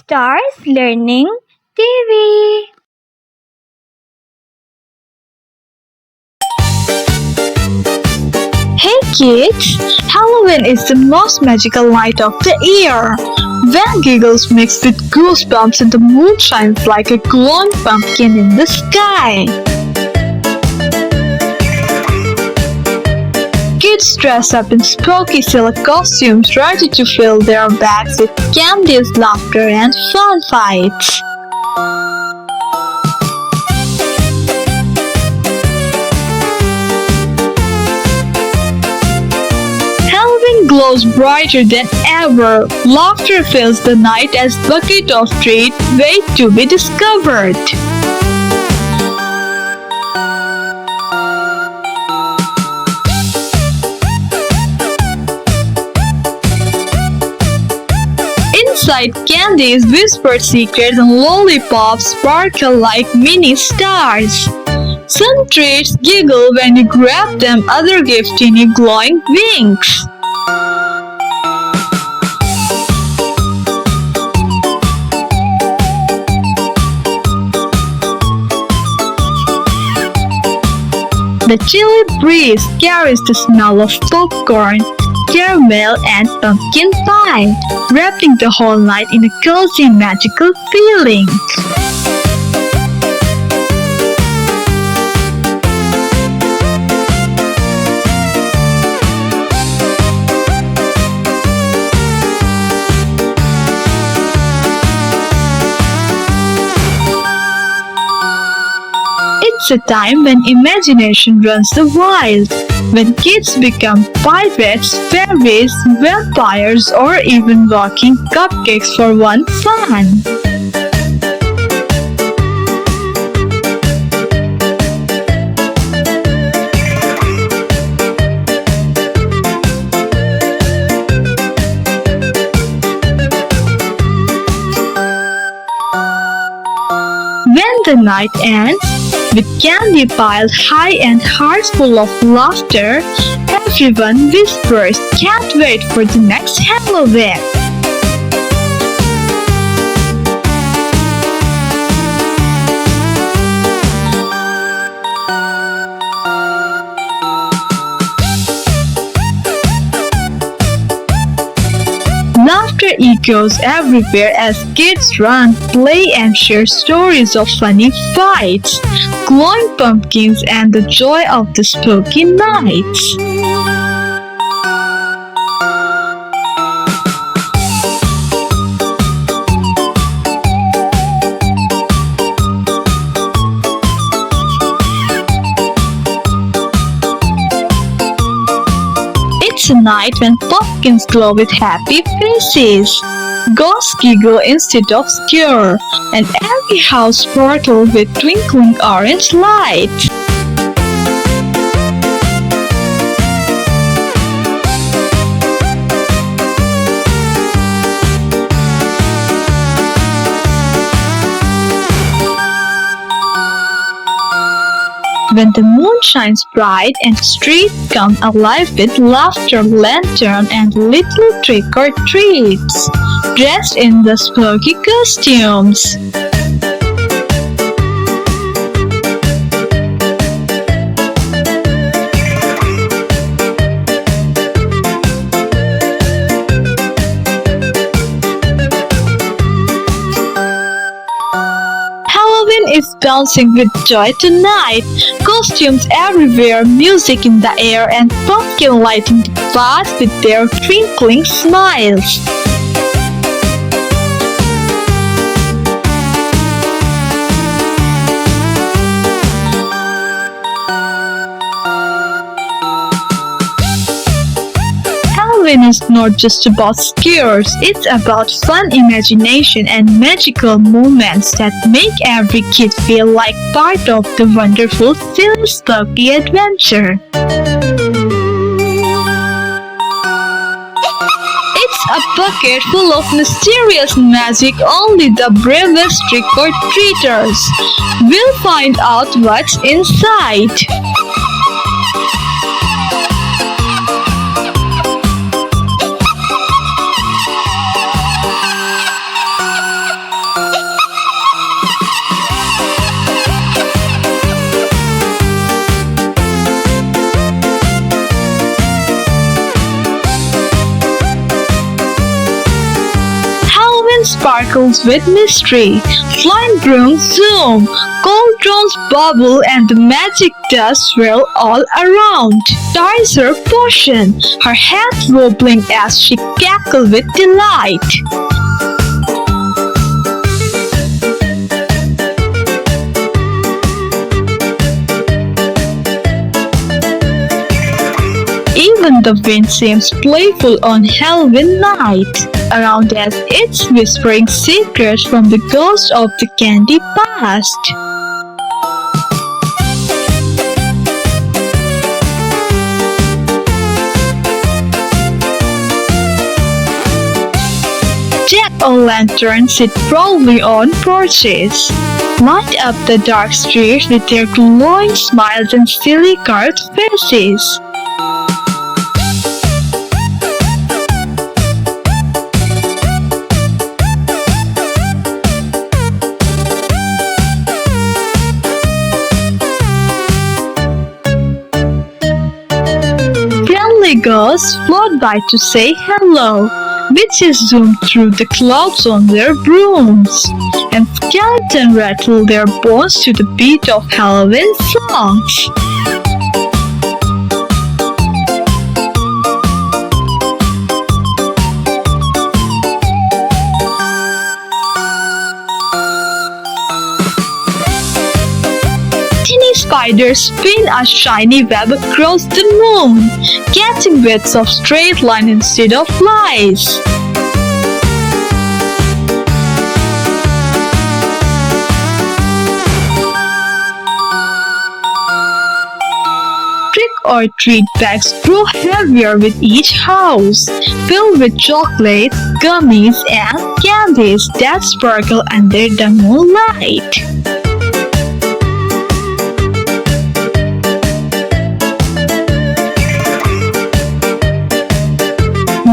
Stars Learning TV. Hey kids! Halloween is the most magical night of the year. When giggles mix with goosebumps and the moon shines like a glowing pumpkin in the sky. Kids dress up in spooky silk costumes ready to fill their bags with candies, laughter, and fun fights. Halloween glows brighter than ever. Laughter fills the night as buckets of treats wait to be discovered. Inside candies, whispered secrets and lollipops sparkle like mini stars. Some treats giggle when you grab them, others give teeny glowing winks. The chilly breeze carries the smell of popcorn, caramel, and pumpkin pie, wrapping the whole night in a cozy, magical feeling. It's a time when imagination runs the wild, when kids become pirates, fairies, vampires, or even walking cupcakes for one fun. When the night ends, with candy piled high and hearts full of laughter, everyone whispers, "Can't wait for the next Halloween." Laughter echoes everywhere as kids run, play, and share stories of funny fights, glowing pumpkins, and the joy of the spooky nights. It's a night when pumpkins glow with happy faces, ghosts giggle instead of scare, and every house sparkles with twinkling orange lights. When the moon shines bright and the streets come alive with laughter, lantern, and little trick-or-treats, dressed in the spooky costumes. Is bouncing with joy tonight. Costumes everywhere, music in the air, and pumpkin lighting the path with their twinkling smiles. Halloween is not just about scares, it's about fun, imagination, and magical moments that make every kid feel like part of the wonderful, silly, spooky adventure. It's a bucket full of mysterious magic only the bravest trick-or-treaters will find out what's inside. sparkles with mystery. Flying brooms zoom, cauldrons bubble, and the magic dust swirl all around. Stars her portion, her head wobbling as she cackled with delight. Even the wind seems playful on Halloween night. Around us, it's whispering secrets from the ghost of the candy past. Jack-o'-lanterns sit proudly on porches. Light up the dark streets with their glowing smiles and silly carved faces. Friendly ghosts float by to say hello. Witches zoom through the clouds on their brooms, and skeletons rattle their bones to the beat of Halloween songs. Tiny spiders spin a shiny web across the moon, catching bits of straight line instead of flies. Trick-or-treat bags grow heavier with each house, filled with chocolates, gummies, and candies that sparkle under the moonlight.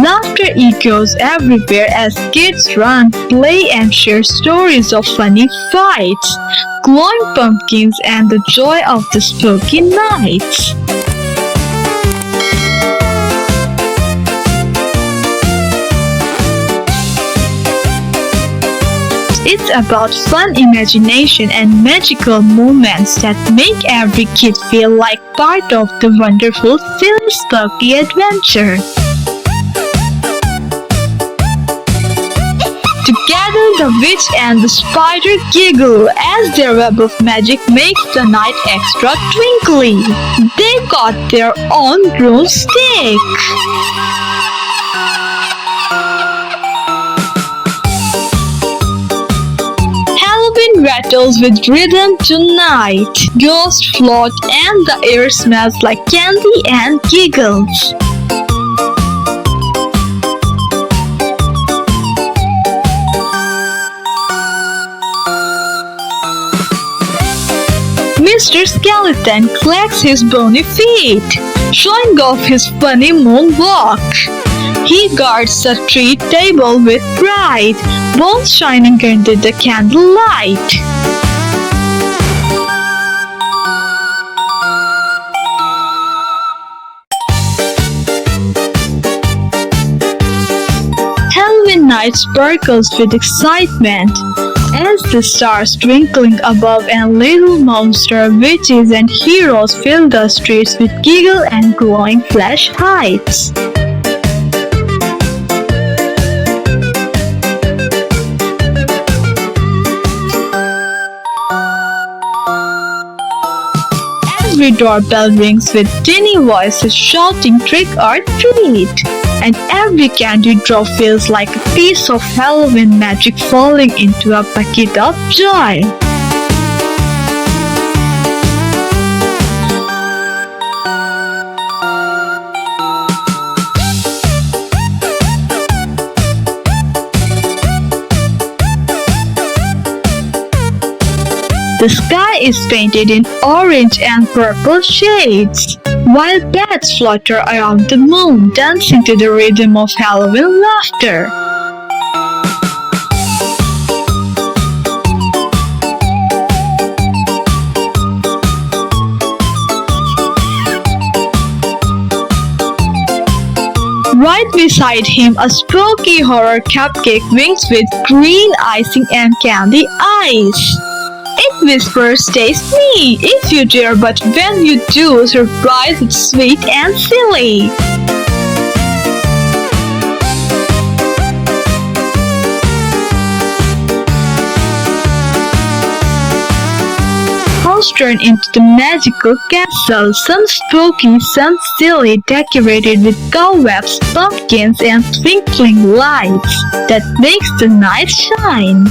Laughter echoes everywhere as kids run, play, and share stories of funny fights, glowing pumpkins, and the joy of the spooky nights. It's about fun imagination and magical moments that make every kid feel like part of the wonderful, silly, spooky adventure. Together, the witch and the spider giggle as their web of magic makes the night extra twinkly. They got their own broomstick. Halloween rattles with rhythm tonight. Ghosts float and the air smells like candy and giggles. Mr. Skeleton clacks his bony feet, showing off his funny moonwalk. He guards the treat table with pride, bones shining under the candlelight. Halloween night sparkles with excitement as the stars twinkling above and little monster witches and heroes fill the streets with giggle and glowing flashlights. Every doorbell rings with tiny voices shouting trick or treat, and every candy drop feels like a piece of Halloween magic falling into a bucket of joy. The sky is painted in orange and purple shades, while bats flutter around the moon, dancing to the rhythm of Halloween laughter. Right beside him, a spooky horror cupcake winks with green icing and candy eyes. It whispers, "Taste me if you dare," but when you do, surprise, it's sweet and silly. House turn into the magical castle, some spooky, some silly, decorated with cobwebs, pumpkins, and twinkling lights that makes the night shine.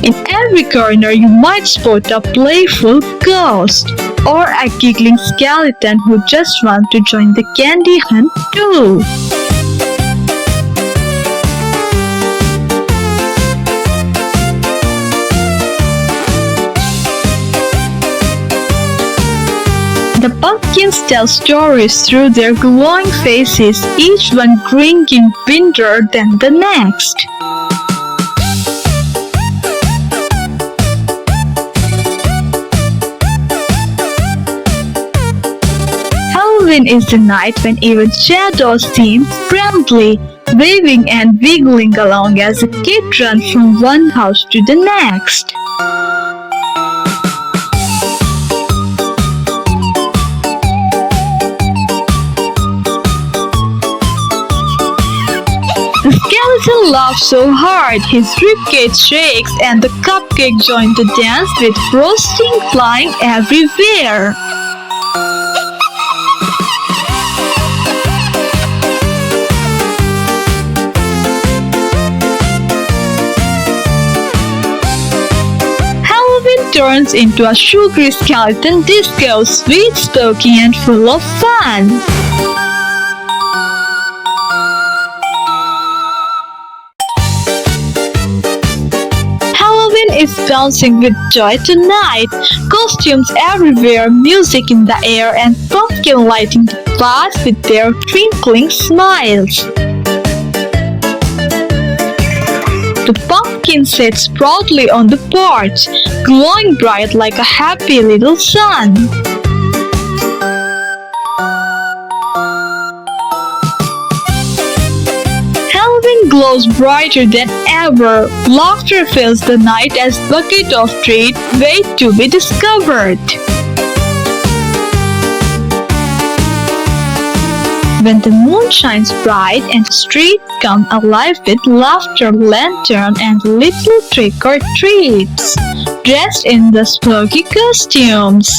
In every corner you might spot a playful ghost or a giggling skeleton who just wants to join the candy hunt too. The pumpkins tell stories through their glowing faces, each one grinning wilder than the next. Halloween is the night when even shadows seem friendly, waving and wiggling along as a kid runs from one house to the next. The skeleton laughs so hard his ribcage shakes, and the cupcake joins the dance with frosting flying everywhere. Turns into a sugary skeleton disco, sweet, spooky, and full of fun. Halloween is bouncing with joy tonight. Costumes everywhere, music in the air, and pumpkin lighting the path with their twinkling smiles. The pumpkin sits proudly on the porch, glowing bright like a happy little sun. Halloween glows brighter than ever. Laughter fills the night as buckets of treats wait to be discovered. When the moon shines bright and the streets come alive with laughter, lantern, and little trick-or-treats, dressed in the spooky costumes.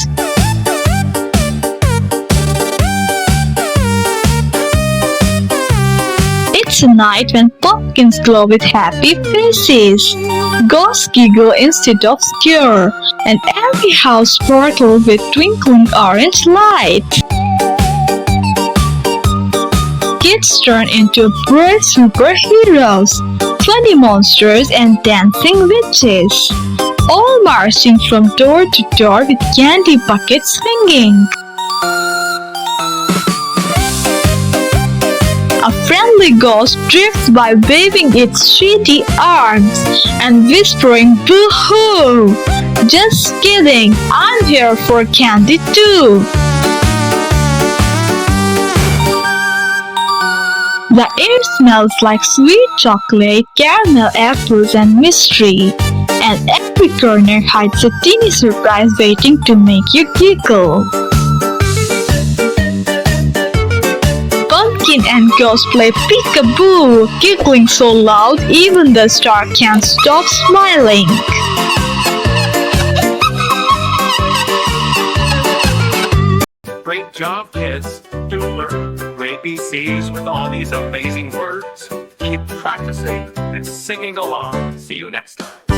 It's a night when pumpkins glow with happy faces, ghosts giggle instead of scare, and every house sparkles with twinkling orange lights. Kids turn into brave superheroes, funny monsters, and dancing witches, all marching from door to door with candy buckets swinging. A friendly ghost drifts by waving its shitty arms and whispering, "Boo-hoo! Just kidding, I'm here for candy too." The air smells like sweet chocolate, caramel apples, and mystery, and every corner hides a teeny surprise waiting to make you giggle. Pumpkin and ghost play peekaboo, giggling so loud even the star can't stop smiling. Great job, kids. Do learn ABCs with all these amazing words. Keep practicing and singing along. See you next time.